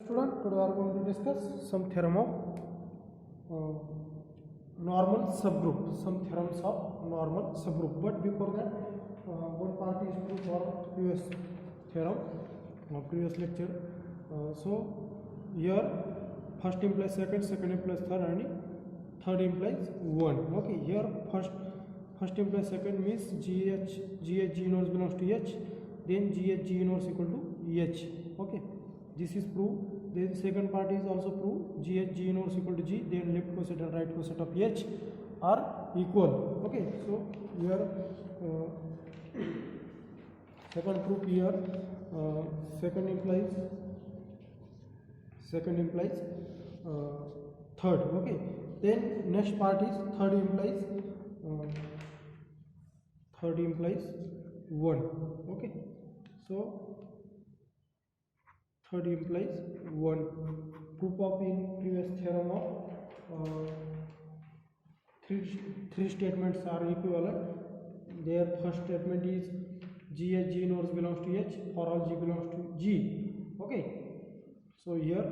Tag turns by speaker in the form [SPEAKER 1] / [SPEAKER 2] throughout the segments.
[SPEAKER 1] Student, today we are going to discuss some theorem of normal subgroup, some theorems of normal subgroup. But before that, one part is to for previous theorem, previous lecture. So here first implies second, second implies third, and third implies one. Okay, here first implies second means G inverse belongs to H, then G inverse equal to H. Okay, this is proved. Then second part is also proved. G inverse equal to G, then left coset and right coset of H are equal. Okay, so here second proof here, second implies third. Okay, then next part is third implies one. Okay, so third implies one. Proof of in previous theorem of three statements are equivalent. Their first statement is G inverse belongs to H for all G belongs to G. Okay, so here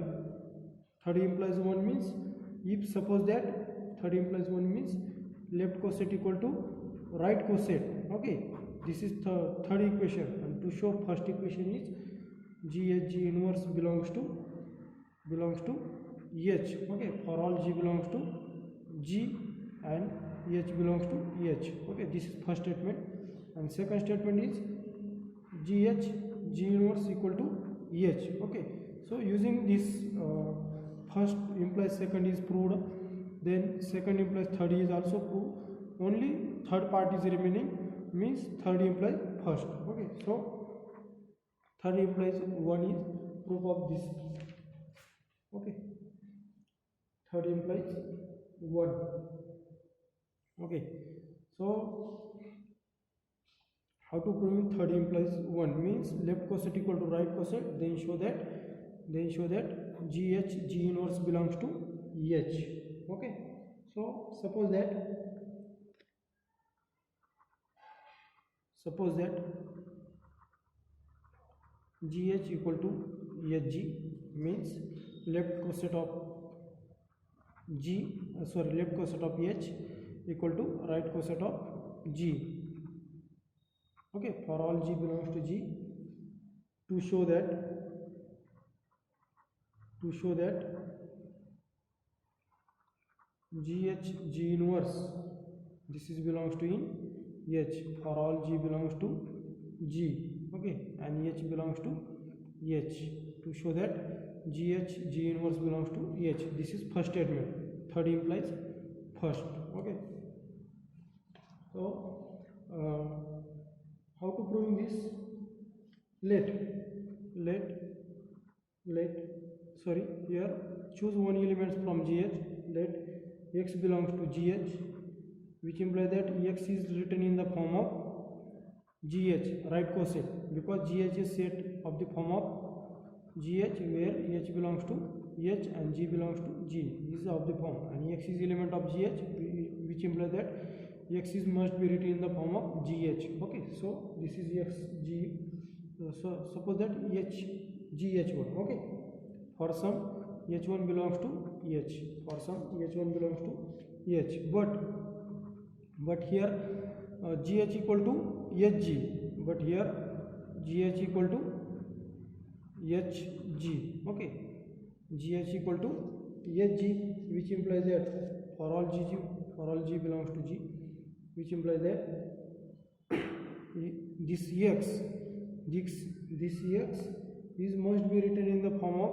[SPEAKER 1] third implies one means, if suppose that third implies one means left coset equal to right coset. Okay, this is the third equation, and to show first equation is G inverse belongs to H. Okay, for all G belongs to G and H belongs to H. Okay, this is first statement. And second statement is G inverse equal to H. Okay, so using this first implies second is proved, then second implies third is also proved. Only third part is remaining, means third implies first. Okay, so third implies one is proof of this. Okay, third implies one. Okay, so how to prove third implies one means left coset equal to right coset, then show that G inverse belongs to H. Okay, so suppose that GH equal to HG means left coset of H equal to right coset of G. Okay, for all G belongs to G, to show that G inverse, this is belongs to in H for all G belongs to G. Okay, and H belongs to H, to show that G inverse belongs to H. This is first statement. Third implies first. Okay, so how to prove this? Here choose one element from GH. Let X belongs to GH, which implies that X is written in the form of GH, right coset, because GH is set of the form of GH, where H belongs to H and G belongs to G. This is of the form, and X is element of GH, which implies that X is must be written in the form of GH. Okay, so this is X G. So suppose that H1. Okay, for some H1 belongs to H, for some H1 belongs to H, but here GH equal to HG, but here GH equal to HG. Okay, GH equal to HG, which implies that for all G belongs to G, which implies that this X is must be written in the form of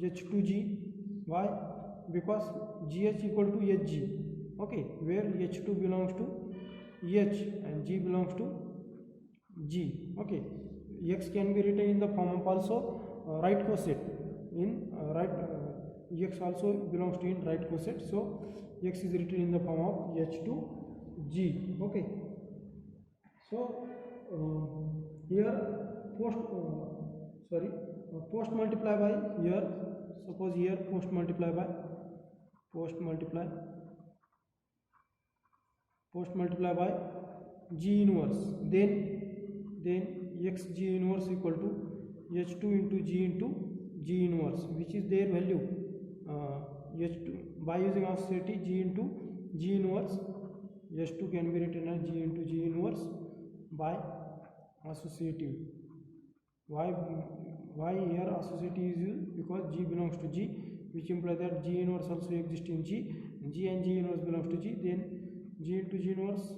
[SPEAKER 1] H2G. Why? Because GH equal to HG. Okay, where H2 belongs to H and G belongs to G. Okay, X can be written in the form of also right coset in X also belongs to in right coset, so X is written in the form of H2G. Okay, so here post multiply by, here suppose here post multiply by G inverse, then X G inverse equal to H2 into G into G inverse, which is their value H2 by using associativity G into G inverse. H2 can be written as G into G inverse by associative. Why here associative is used? Because G belongs to G, which implies that G inverse also exists in G. G and G inverse belongs to G. Then G into G inverse,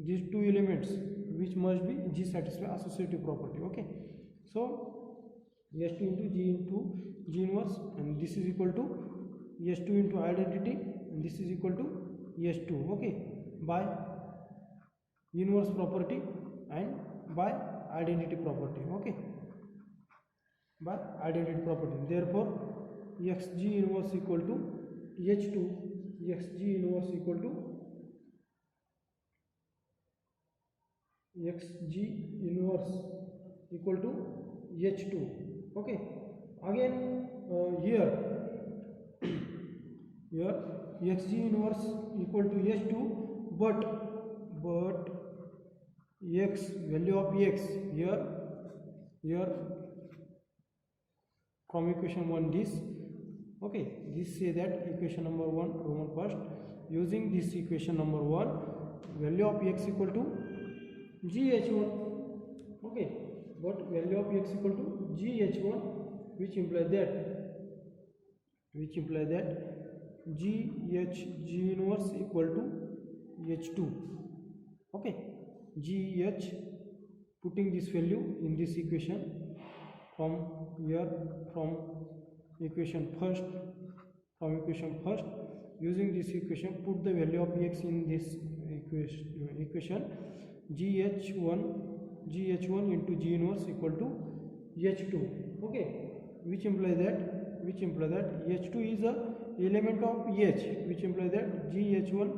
[SPEAKER 1] these two elements which must be G satisfy associative property. Okay, so S2 into G inverse, and this is equal to S2 into identity, and this is equal to S2. Okay, by inverse property and by identity property. Okay, by identity property. Therefore xg inverse equal to H2, xg inverse equal to xg inverse equal to H2. Okay, again here xg inverse equal to H2, but x value of x here from equation 1 this. Okay, this say that equation number 1 Roman first, using this equation number 1 value of x equal to gh1. Okay, but value of x equal to gh1, which implies that g inverse equal to h2. Okay, gh, putting this value in this equation from equation first, using this equation, put the value of x in this equation gh1 into g inverse equal to h2. Okay, which implies that h2 is a element of h, which implies that gh1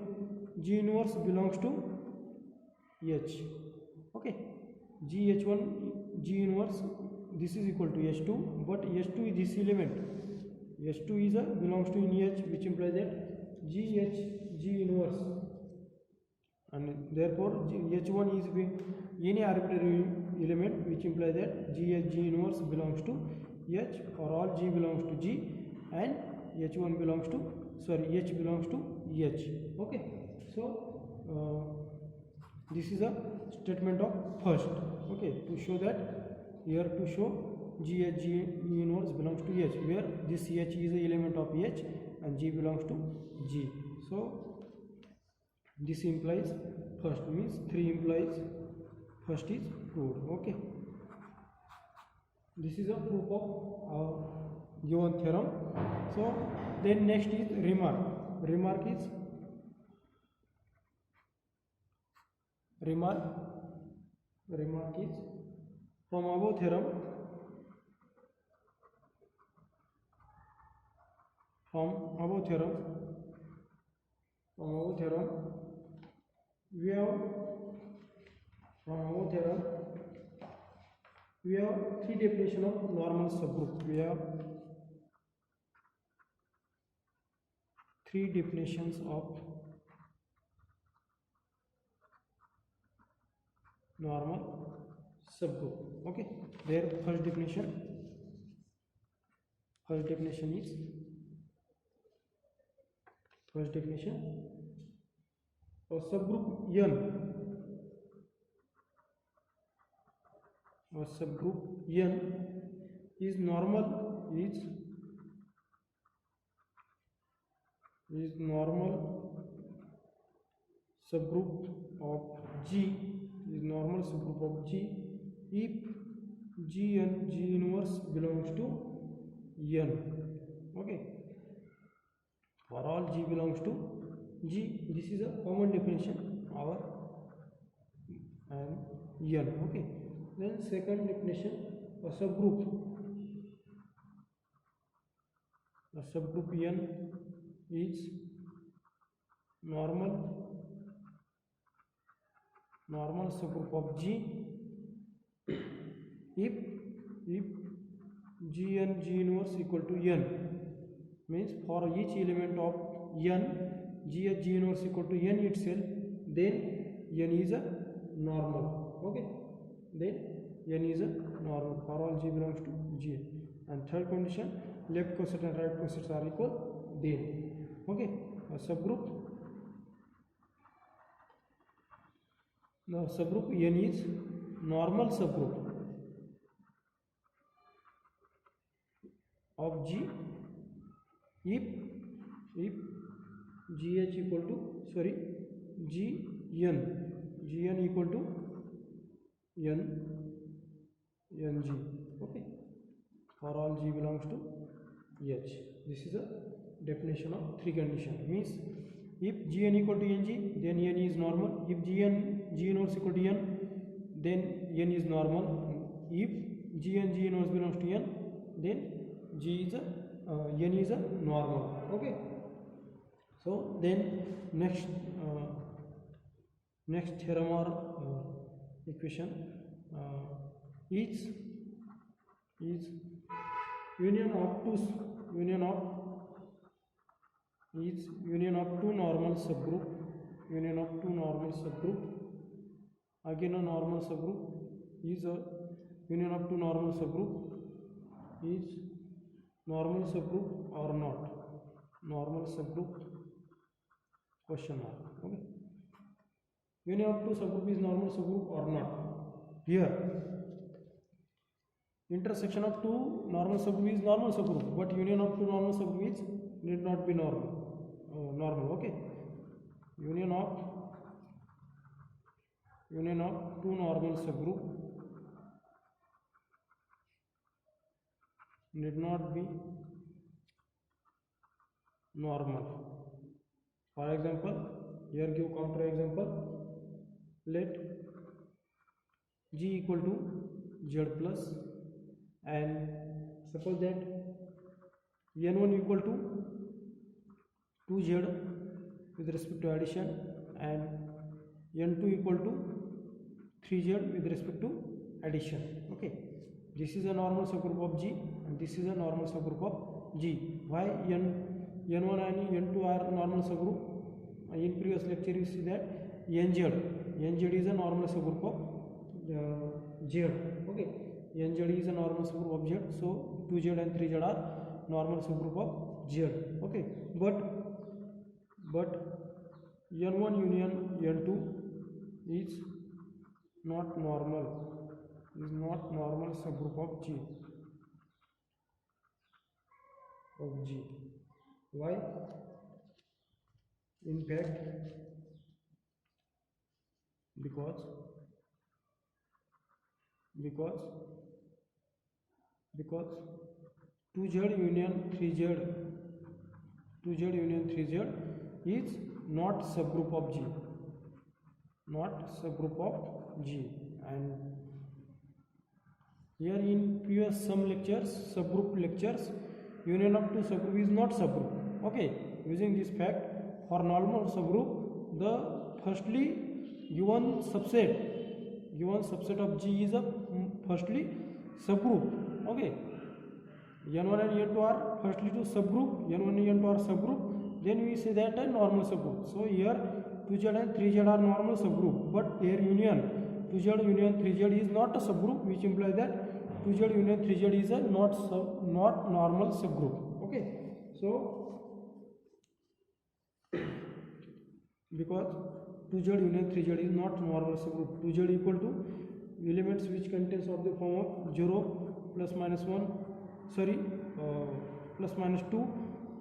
[SPEAKER 1] g inverse belongs to h. Okay, gh1 g inverse, this is equal to h2, but h2 is this element, h2 is a belongs to in h, which implies that g inverse, and therefore h1 is any arbitrary element, which implies that g inverse belongs to h for all g belongs to g, and h1 belongs to h belongs to h. Okay, so this is a statement of first. Okay, to show that here, to show g inverse belongs to h, where this h is a element of h and g belongs to g. So this implies first, means 3 implies first is proved. Okay, this is a proof of our given theorem. So then next is remark. Remark is from above theorem, we have three definition of normal subgroup. We have three definitions of normal subgroup. Okay, their first definition is a subgroup N. A subgroup N is normal subgroup of G, if G and G inverse belongs to N. Okay, for all G belongs to G, this is a common definition our and N. Okay, then second definition, a subgroup N is normal subgroup of G if G and G inverse equal to N, means for each element of N, G and G inverse equal to N itself, then N is a normal. Okay, then N is a normal for all G belongs to G. and third condition, left coset and right cosets are equal, then okay, a subgroup, the subgroup N is normal subgroup of G if GH equal to GN equal to NG, okay, for all G belongs to H. This is a definition of three condition. Means if Gn equal to Ng, then N is normal. If G inverse equal to N, then N is normal. If G inverse belongs to N, then N is a normal, okay. So then next theorem or equation is union of two normal subgroup, again a normal subgroup is a union of two normal subgroup, is normal subgroup or not, normal subgroup question mark, okay. Union of two subgroup is normal subgroup or not. Here intersection of two normal subgroup is normal subgroup, but union of two normal subgroup is need not be normal, okay. Union of two normal subgroup need not be normal. For example, here give counter example. Let G equal to Z plus, and suppose that N1 equal to 2Z with respect to addition, and N2 equal to 3Z with respect to addition, okay. This is a normal subgroup of G and this is a normal subgroup of G. Why N1 and N2 are normal subgroup? In previous lecture you see that NZ is a normal subgroup of Z, okay. NZ is a normal subgroup of Z, so 2Z and 3Z are normal subgroup of Z, okay. But N1 union N2 is not normal subgroup of G. Why? In fact, because 2Z union 3Z is not subgroup of G, and here in previous some lectures, subgroup lectures, union of two subgroup is not subgroup, okay. Using this fact, for normal subgroup, the firstly given subset of G is a firstly subgroup, okay. N1 and N2 are firstly to subgroup, N1 and N2 are subgroup, then we say that a normal subgroup. So here 2Z and 3Z are normal subgroup, but here union 2Z union 3Z is not a subgroup, which implies that 2Z union 3Z is a not normal subgroup, okay. So because 2Z union 3Z is not normal subgroup, 2Z equal to elements which contains of the form of 0 plus minus 1 plus minus 2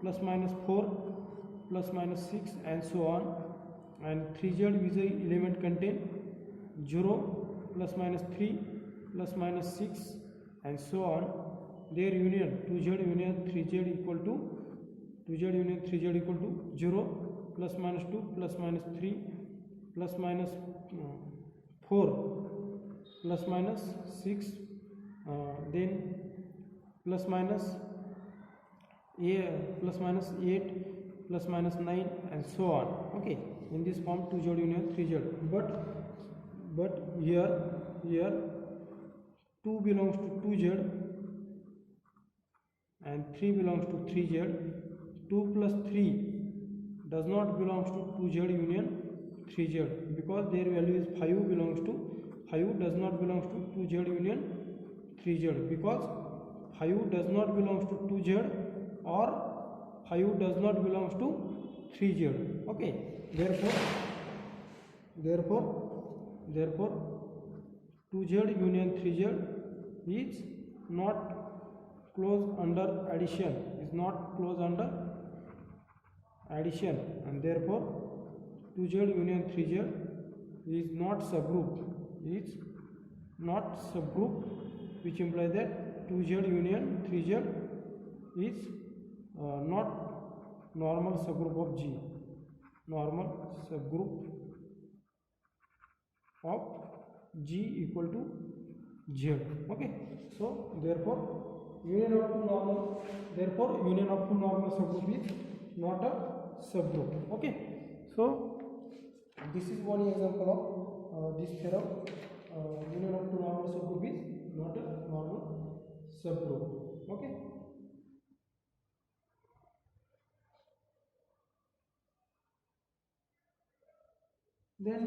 [SPEAKER 1] plus minus 4 plus minus 6 and so on, and 3Z is a element contain 0 plus minus 3 plus minus 6 and so on. Their union 2Z union 3Z equal to 0 plus minus 2 plus minus 3 plus minus 4 plus minus 6, then plus minus 8 plus minus 9 and so on, okay. In this form 2Z union 3Z, but here 2 belongs to 2Z and 3 belongs to 3Z. 2 plus 3 does not belongs to 2Z union 3Z, because their value is 5 does not belongs to 2Z union 3Z, because 5 does not belongs to 2z or 5 does not belongs to 3z. Okay, therefore 2z union 3z is not close under addition, and therefore 2z union 3z is not subgroup, which implies that 2z union 3z is not normal subgroup of G, equal to Z. Okay, so therefore union of two normal subgroup is not a subgroup. Okay, so this is one example of this theorem. Union of two normal subgroup is not a normal subgroup. Okay, then